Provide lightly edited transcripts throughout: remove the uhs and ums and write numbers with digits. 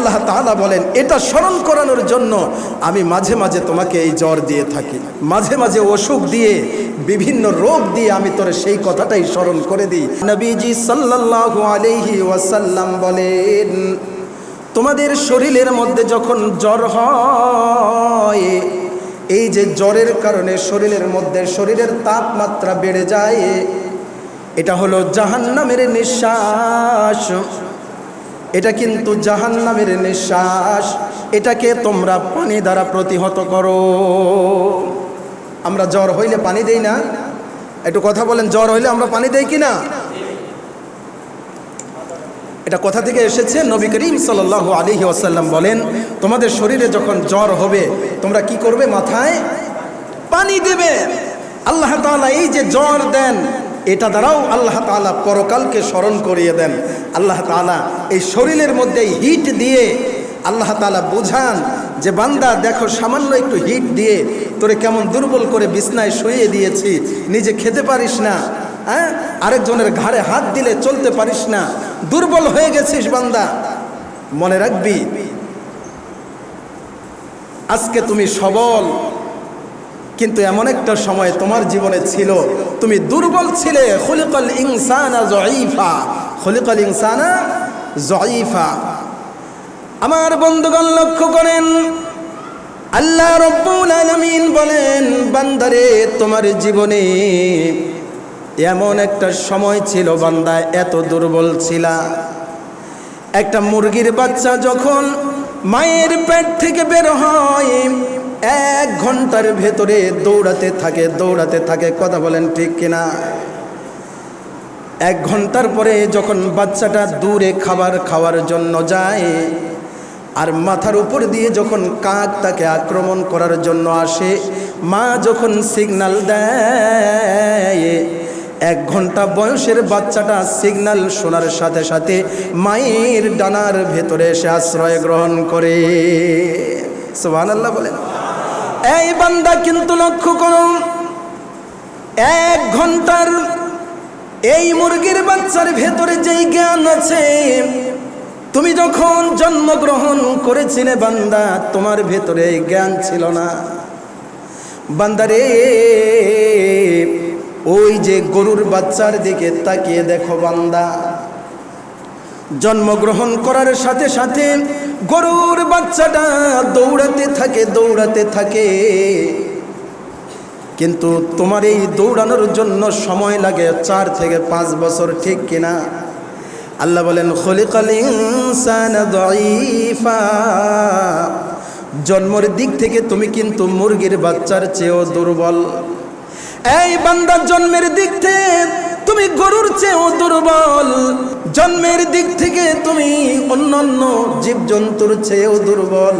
আল্লাহ তাআলা বলেন এটা স্মরণ করানোর জন্য আমি মাঝে মাঝে তোমাকে এই জ্বর দিয়ে থাকি, মাঝে মাঝে অসুখ দিয়ে, বিভিন্ন রোগ দিয়ে আমি তোরে সেই কথাটাই স্মরণ করে দিই। নবীজি সাল্লাল্লাহু আলাইহি ওয়াসাল্লাম বলেন, তোমাদের শরীরের মধ্যে যখন জ্বর হয়, এই যে জ্বরের কারণে শরীরের মধ্যে শরীরের তাপমাত্রা বেড়ে যায়, এটা হলো জাহান্নামের নিঃশ্বাস। এটা কিন্তু জাহান্নামের নিঃশ্বাস। এটাকে তোমরা পানি দ্বারা প্রতিহত করো। আমরা জ্বর হইলে পানি দেই না? একটু কথা বলেন, জ্বর হইলে আমরা পানি দেই কি না? এটা কোথা থেকে এসেছে? নবী করিম সাল্লাল্লাহু আলাইহি ওয়াসাল্লাম বলেন, তোমাদের শরীরে যখন জ্বর হবে তোমরা কি করবে? মাথায় পানি দেবে। আল্লাহ তাআলা এই যে জ্বর দেন, এটা দ্বারাও আল্লাহ তাআলা পরকালকে স্মরণ করিয়ে দেন। আল্লাহ তাআলা এই শরীরের মধ্যে হিট দিয়ে আল্লাহ তাআলা বোঝান যে বান্দা দেখো, সামান্য একটু হিট দিয়ে তোরে কেমন দুর্বল করে বিছনায় শুইয়ে দিয়েছি, নিজে খেতে পারিস না, হ্যাঁ, আরেকজনের ঘাড়ে হাত দিলে চলতে পারিস না, দুর্বল হয়ে গেছিস বান্দা। মনে রাখবি আজকে তুমি সবল, কিন্তু এমন একটা সময় তোমার জীবনে ছিল তুমি দুর্বল ছিলে। খুলিকাল ইনসানা যায়ীফা, খুলিকাল ইনসানা যায়ীফা। আমার বন্ধুগণ লক্ষ্য করেন, আল্লাহ রাব্বুল আলামিন বলেন, বান্দারে তোমার জীবনে এমন একটা সময় ছিল বান্দা এত দুর্বল ছিলা। একটা মুরগির বাচ্চা যখন মায়ের পেট থেকে বের হয় 1 ঘন্টার ভেতরে দৌড়াতে থাকে। কথা বলেন ঠিক কিনা? 1 ঘন্টার পরে যখন বাচ্চাটা দূরে খাবার খাওয়ার জন্য যায়, আর মাথার উপর দিয়ে যখন কাক তাকে আক্রমণ করার জন্য আসে, মা যখন সিগন্যাল দেয়, 1 ঘন্টা বয়সের বাচ্চাটা সিগন্যাল শোনার সাথে সাথে মায়ের ডানার ভেতরে এসে আশ্রয় গ্রহণ করে। সুবহানাল্লাহ বলেন। এই বান্দা কিন্তু লক্ষ্য করুন, 1 ঘন্টার এই মুরগির বাচ্চার ভেতরে যেই জ্ঞান আছে, তুমি যখন জন্মগ্রহণ করেছিলে বান্দা, তোমার ভেতরে এই জ্ঞান ছিল না। বান্দারে ওই যে গরুর বাচ্চার দিকে তাকিয়ে দেখো বান্দা, জন্মগ্রহণ করার সাথে সাথে গরুর বাচ্চাটা দৌড়াতে থাকে, কিন্তু তোমার এই দৌড়ানোর জন্য সময় লাগে 4 থেকে 5 বছর, ঠিক কিনা? আল্লাহ বলেন, খুলিকাল ইনসানা যায়ীফা। জন্মের দিক থেকে তুমি কিন্তু মুরগির বাচ্চার চেয়েও দুর্বল। এই বান্দা, জন্মের দিক থেকে তুমি গরুর চেয়েও দুর্বল, জন্মের দিক থেকে তুমি অন্যান্য জীবজন্তুর চেয়েও দুর্বল,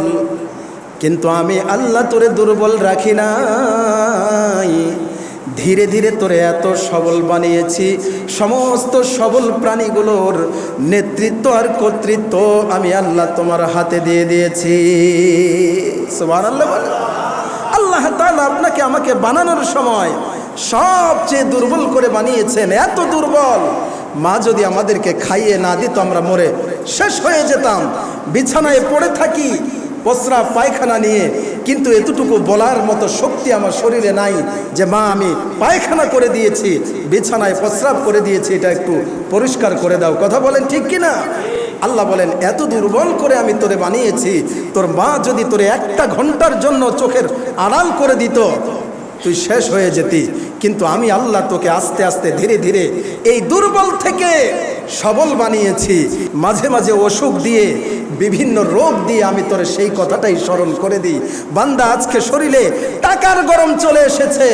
কিন্তু আমি আল্লাহ তোরে দুর্বল রাখি নাই। ধীরে ধীরে তোরে এত সবল বানিয়েছি, সমস্ত সবল প্রাণীগুলোর নেতৃত্ব আর কর্তৃত্ব আমি আল্লাহ তোমার হাতে দিয়ে দিয়েছি। সুবহানাল্লাহ বলেন। আল্লাহ তাআলা আপনাকে আমাকে বানানোর সময় সবচেয়ে দুর্বল করে বানিয়েছেন। এত দুর্বল, মা যদি আমাদেরকে খাইয়ে না দিত আমরা মরে শেষ হয়ে যেতাম। বিছানায় পড়ে থাকি প্রস্রাব পায়খানা নিয়ে, কিন্তু এতটুকু বলার মতো শক্তি আমার শরীরে নাই যে মা আমি পায়খানা করে দিয়েছি, বিছানায় প্রস্রাব করে দিয়েছি, এটা একটু পরিষ্কার করে দাও। কথা বলেন ঠিক কিনা? আল্লাহ বলেন, এত দুর্বল করে আমি তোরে বানিয়েছি, তোর মা যদি তোরে 1টা ঘন্টার জন্য চোখের আড়াল করে দিত তুই শেষ হয়ে যেতি, কিন্তু আমি আল্লাহ তোকে আস্তে আস্তে ধীরে ধীরে এই দুর্বল থেকে সবল বানিয়েছি। মাঝে মাঝে অসুখ দিয়ে, বিভিন্ন রোগ দিয়ে আমি তোরে সেই কথাটাই স্মরণ করে দিই। বান্দা, আজকে শরীরে টাকার গরম চলে এসেছে,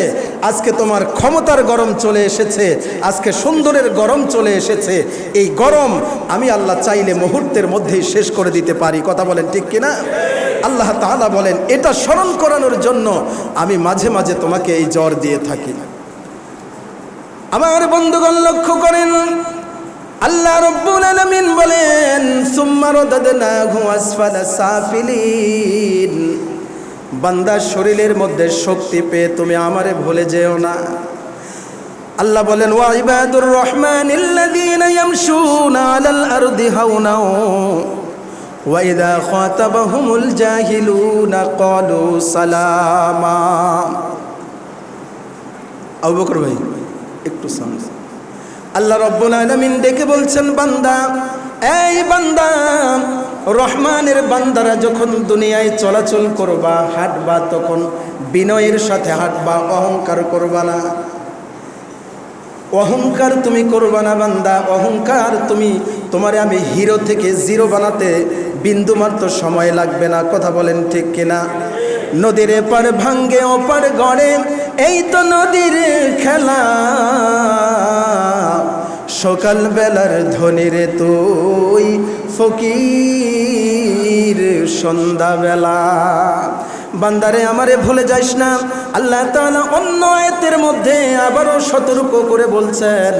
আজকে তোমার ক্ষমতার গরম চলে এসেছে, আজকে সুন্দরের গরম চলে এসেছে। এই গরম আমি আল্লাহ চাইলে মুহূর্তের মধ্যেই শেষ করে দিতে পারি। কথা বলেন ঠিক কিনা? আল্লাহ তাআলা বলেন, এটা স্মরণ করানোর জন্য আমি মাঝে মাঝে তোমাকে এই জ্বর দিয়ে থাকি। আমার বন্ধুগণ লক্ষ্য করেন, আল্লাহ রাব্বুল আলামিন বলেন, সুম্মা রাদাদনাহু আসফালা সাফিলিন। বান্দা, শরীরের মধ্যে শক্তি পেয়ে তুমি আমারে ভুলে যেও না। আল্লাহ বলেন, ওয়া ইবাদুর রহমানিল্লাযীনা ইয়ামশুনা আলাল আরদি হাওনা ওয়াইদা খাতাবাহুমুল জাহিলুনা ক্বালু সালামা। আবু বকর ভাই একটু সাউন্ড। আল্লাহ রাব্বুল আলামিন ডেকে বলছেন, বান্দা, এই বান্দা, রহমানের বান্দারা যখন দুনিয়ায় চলাচল করবা, হাঁটবা, তখন বিনয়ের সাথে হাঁটবা, অহংকার করবা না। অহংকার তুমি করবা না বান্দা। অহংকার তোমারে আমি হিরো থেকে জিরো বানাতে বিন্দুমাত্র সময় লাগবে না। কথা বলেন ঠিক কিনা? নদীর এপার ভাঙ্গে ওপার গড়ে, এই তো নদীর খেলা। সকাল বেলার ধনীরে তুই ফকির সন্ধ্যাবেলা। বান্দারে আমারে ভুলে যাইস না। আল্লাহ তাআলা অন্য আয়াতের মধ্যে আবারও সতর্ক করে বলছেন,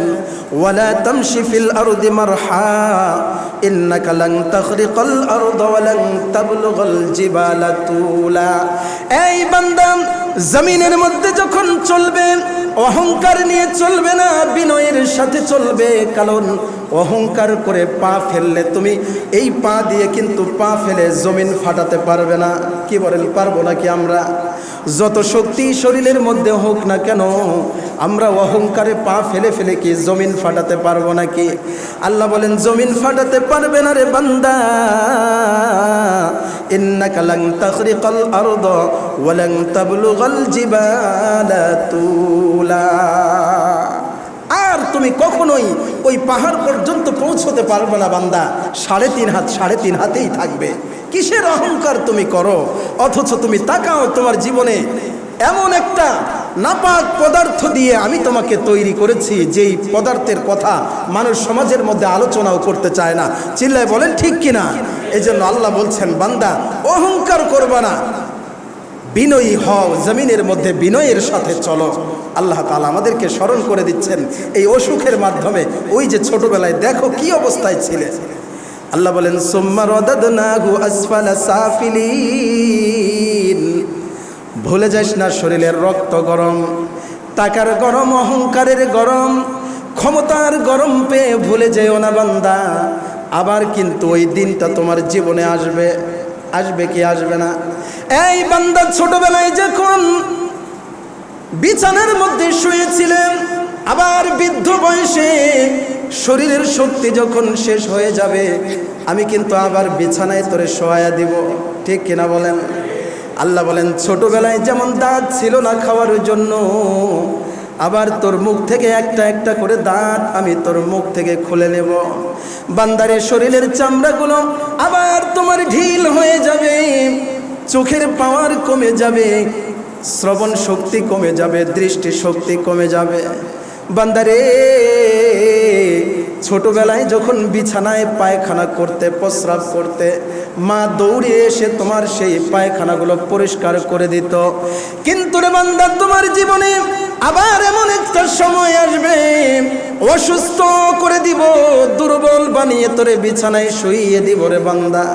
ওয়ালা তামশি ফিল আরদি মারহা ইন্নাকা লান তাখরিকাল আরদা ওয়া লান তাবলুগাল জিবালা তুলা। এই বান্দা, জমিনের মধ্যে যখন চলবে অহংকার নিয়ে চলবে না, বিনয়ের সাথে চলবে। কারণ অহংকার করে পা ফেললে তুমি এই পা দিয়ে কিন্তু পা ফেলে জমিন ফাটাতে পারবে না। কি বলেন, পারবো নাকি? আমরা যত শক্তি শরীরের মধ্যে হোক না কেন, আমরা অহংকারে পা ফেলে ফেলে কি জমিন ফাটাতে পারবো নাকি? আল্লাহ বলেন, জমিন ফাটাতে পারবে না রে বান্দা। ইন্নাকা লান তাখরিকাল আরদা ওয়া লান তাবলুগাল জিবালা তুলা। আর তুমি কখনোই ওই পাহাড় পর্যন্ত পৌঁছতে পারবে না বান্দা। 3.5 হাত 3.5 হাতেই থাকবে। কিসের অহংকার তুমি করো? অথচ তুমি তাকাও, তোমার জীবনে এমন একটা নাপাক পদার্থ দিয়ে আমি তোমাকে তৈরি করেছি, যেই পদার্থের কথা মানুষ সমাজের মধ্যে আলোচনাও করতে চায় না। চিল্লায় বলেন ঠিক কিনা? এই জন্য আল্লাহ বলছেন, বান্দা অহংকার করবা না, বিনয়ী হও, জমিনের মধ্যে বিনয়ের সাথে চলো। আল্লাহ তাআলা আমাদেরকে স্মরণ করে দিচ্ছেন এই অসুখের মাধ্যমে। ওই যে ছোটবেলায় দেখো কি অবস্থায় ছিলে। আল্লাহ বলেন, সুম্মা রাদাদনাহু আসফালা সাফিলিন। ভুলে যাস না, শরীরের রক্ত গরম, টাকার গরম, অহংকারের গরম, ক্ষমতার গরম পেয়ে ভুলে যেও না বান্দা। আবার কিন্তু ওই দিনটা তোমার জীবনে আসবে। আসবে কি আসবে না? এই বান্দা, ছোটবেলায় যখন বিছানার মধ্যে শুয়েছিলেন, আবার বৃদ্ধ বয়সে শরীরের শক্তি যখন শেষ হয়ে যাবে, আমি কিন্তু আবার বিছানায় তোরে শোয়ায়া দিব। ঠিক কিনা বলেন? আল্লাহ বলেন, ছোটবেলায় যেমন দাঁত ছিল না খাওয়ার জন্য, আবার তোর মুখ থেকে একটা একটা করে দাঁত আমি তোর মুখ থেকে খুলে নেব। বান্দারে শরীরের চামড়াগুলো আবার তোমার ঢিল হয়ে যাবে, চোখের পাওয়ার কমে যাবে, শ্রবণ শক্তি কমে যাবে, দৃষ্টি শক্তি কমে যাবে। বান্দারে ছোটবেলায় যখন বিছানায় পায়খানা করতে, প্রস্রাব করতে, মা দৌড়ে এসে তোমার সেই পায়খানাগুলো পরিষ্কার করে দিত। কিন্তু রে বান্দা, তোমার জীবনে আবার এমন একটা সময় আসবে, অসুস্থ করে দিব, দুর্বল বানিয়ে তোরে বিছানায় শুইয়ে দিব রে বান্দা।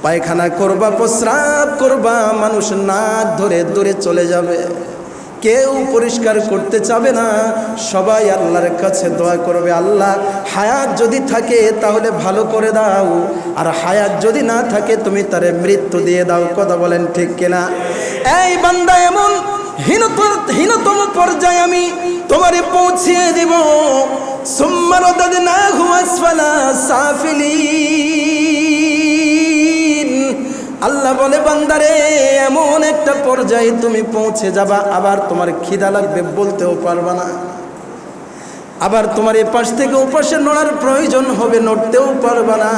পায়খানা করবা, প্রস্রাব করবা, মানুষ নাক ধরে দূরে চলে যাবে, কেউ পরিষ্কার করতে চাবে না। সবাই আল্লাহর কাছে দোয়া করবে, আল্লাহ হায়াত যদি থাকে তাহলে ভালো করে দাও, আর হায়াত যদি না থাকে তুমি তারে মৃত্যু দিয়ে দাও। কথা বলেন ঠিক কিনা? এই বান্দা, এমন হীনতম পর্যায়ে আমি তোমারে পৌঁছিয়ে দিব। সুম্মা রাদাদনাহু আসফালা সাফিলিন। আল্লাহ বলে, বান্দারে এমন একটা পর্যায়ে তুমি পৌঁছে যাবা, আবার তোমার খিদা লাগবে, বলতেও পারবা না। আবার তোমার এই পাশ থেকে ওপাশে নড়ার প্রয়োজন হবে, নড়তেও পারবা না।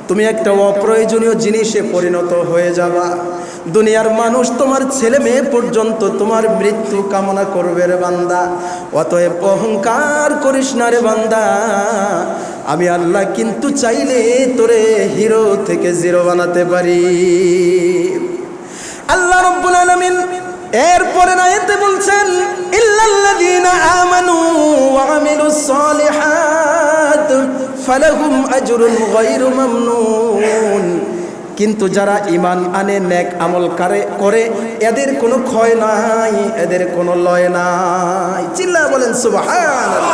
তুমি একটা অপ্রয়োজনীয় জিনিসে পরিণত হয়ে যাবা। দুনিয়ার মানুষ, তোমার ছেলে মেয়ে পর্যন্ত তোমার মৃত্যু কামনা করবে রে বান্দা। অতএব অহংকার করিস না রে বান্দা। আমি আল্লাহ কিন্তু চাইলে তোরে হিরো থেকে জিরো বানাতে পারি। আল্লাহ রাব্বুল আলামিন এরপরে আয়াতে বলছেন, ইল্লাল্লাযীনা আমানু ওয়া আমিলুস সালিহাত ফালাহুম আজরুন গায়রু মামনুন। কিন্তু যারা ঈমান আনে, নেক আমল করে, এদের কোনো ক্ষয় নাই, এদের কোনো লয় নাই। চিল্লায়া বলেন সুবহানাল্লাহ।